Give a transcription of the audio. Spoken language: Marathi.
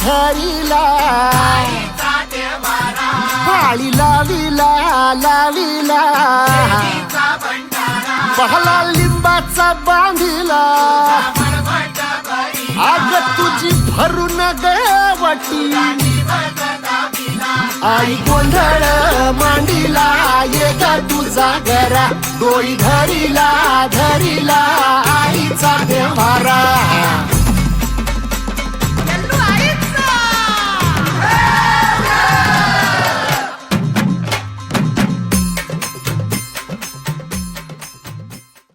धरिला पाळी लाविला लाविला पहला लिंबाचा बांधिला आग तुझी भरून गवटी आई गोंधळ मांडीला ये ग तुझा घरा डोई धरिला धरिला आईचा देवारा